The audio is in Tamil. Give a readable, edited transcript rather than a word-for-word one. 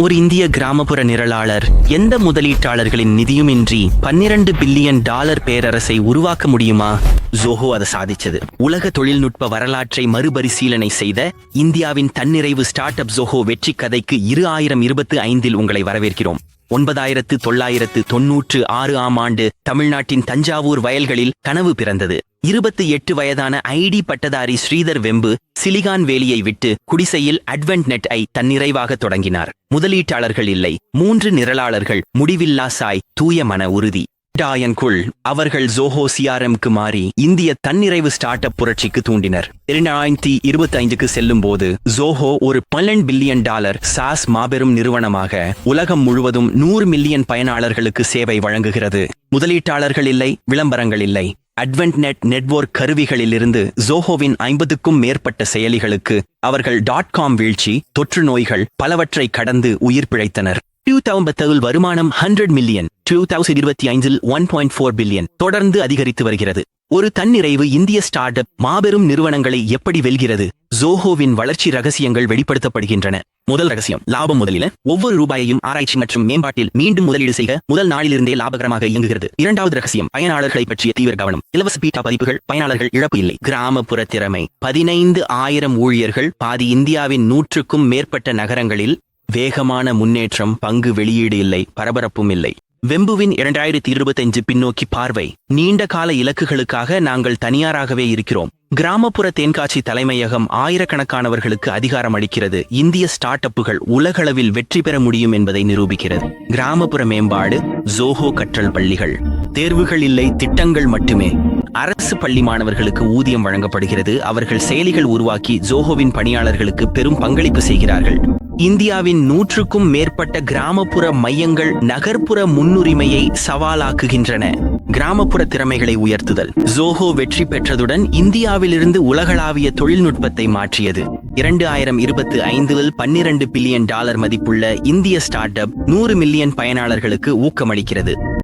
ஒரு இந்திய கிராமப்புற நிரலாளர் எந்த முதலீட்டாளர்களின் நிதியுமின்றி 12 பில்லியன் டாலர் பேரரசை உருவாக்க முடியுமா? ஜோஹோ அதை சாதிச்சது. உலக தொழில்நுட்ப வரலாற்றை மறுபரிசீலனை செய்த இந்தியாவின் தன்னிறைவு ஸ்டார்ட் அப் ஜோஹோ வெற்றி கதைக்கு 2025 உங்களை வரவேற்கிறோம். 1996 ஆண்டு தமிழ்நாட்டின் தஞ்சாவூர் வயல்களில் கனவு பிறந்தது. 28 வயதான ஐடி பட்டதாரி ஸ்ரீதர் வெம்பு சிலிகான் வேலியை விட்டு குடிசையில் அட்வென்ட் நெட் ஐ தன்னிறைவாக தொடங்கினார். முதலீட்டாளர்கள் இல்லை, 3 நிரலாளர்கள், முடிவில்லா சாய், தூய மன உறுதி. டாயன்குள் அவர்கள் ஜோஹோ சிஆர்எம்க்கு மாறி இந்திய தன்னிறைவு ஸ்டார்ட் அப் புரட்சிக்கு தூண்டினர். 2025க்கு செல்லும் போது ஜோஹோ ஒரு 12 பில்லியன் டாலர் சாஸ் மாபெரும் நிறுவனமாக உலகம் முழுவதும் 100 மில்லியன் பயனாளர்களுக்கு சேவை வழங்குகிறது. முதலீட்டாளர்கள் இல்லை, விளம்பரங்கள் இல்லை. அட்வென்ட் நெட் நெட்வொர்க் கருவிகளிலிருந்து ஜோஹோவின் 50க்கும் மேற்பட்ட செயலிகளுக்கு அவர்கள் .com வீழ்ச்சி, தொற்று நோய்கள் பலவற்றை கடந்து உயிர் பிழைத்தனர். 2010 வருமானம் 100 மில்லியன், 2025 1.4 பில்லியன் தொடர்ந்து அதிகரித்து வருகிறது. ஒரு தன்னிறைவு இந்திய ஸ்டார்ட் அப் மாபெரும் நிறுவனங்களை எப்படி வெல்கிறது? ஜோஹோவின் வளர்ச்சி ரகசியங்கள் வெளிப்படுத்தப்படுகின்றன. முதல் ரகசியம், லாபம் முதலில். ஒவ்வொரு ரூபாயையும் ஆராய்ச்சி மற்றும் மேம்பாட்டில் மீண்டும் முதலீடு செய்க முதல் நாளிலிருந்தே லாபகரமாக இயங்குகிறது. இரண்டாவது ரகசியம், பயனாளர்களை பற்றிய தீவிர கவனம். இலவச பீட்டா பதிப்புகள், பயனாளர்கள் இழப்பு இல்லை. கிராமப்புற திறமை, 15,000 ஊழியர்கள், பாதி இந்தியாவின் 100க்கும் மேற்பட்ட நகரங்களில். வேகமான முன்னேற்றம், பங்கு வெளியீடு இல்லை, பரபரப்பும் இல்லை. வெம்புவின் 2025 பின்னோக்கி பார்வை. நீண்ட கால இலக்குகளுக்காக நாங்கள் தனியாராகவே இருக்கிறோம். கிராமப்புற தென்காட்சி தலைமையகம் ஆயிரக்கணக்கானவர்களுக்கு அதிகாரம் அளிக்கிறது. இந்திய ஸ்டார்ட் அப்புகள் உலகளவில் வெற்றி பெற முடியும் என்பதை நிரூபிக்கிறது. கிராமப்புற மேம்பாடு, ஜோஹோ கற்றல் பள்ளிகள். தேர்வுகள் இல்லை, திட்டங்கள் மட்டுமே. அரசு பள்ளி மாணவர்களுக்கு ஊதியம் வழங்கப்படுகிறது. அவர்கள் செயலிகள் உருவாக்கி ஜோஹோவின் பணியாளர்களுக்கு பெரும் பங்களிப்பு செய்கிறார்கள். இந்தியாவின் 100க்கும் மேற்பட்ட கிராமப்புற மையங்கள் நகர்ப்புற முன்னுரிமையை சவாலாக்குகின்றன. கிராமப்புற திறமைகளை உயர்த்துதல். ஜோஹோ வெற்றி பெற்றதுடன் இந்தியாவிலிருந்து உலகளாவிய தொழில்நுட்பத்தை மாற்றியது. 2025 12 பில்லியன் டாலர் மதிப்புள்ள இந்திய ஸ்டார்ட் அப் 100 மில்லியன் பயனாளர்களுக்கு ஊக்கமளிக்கிறது.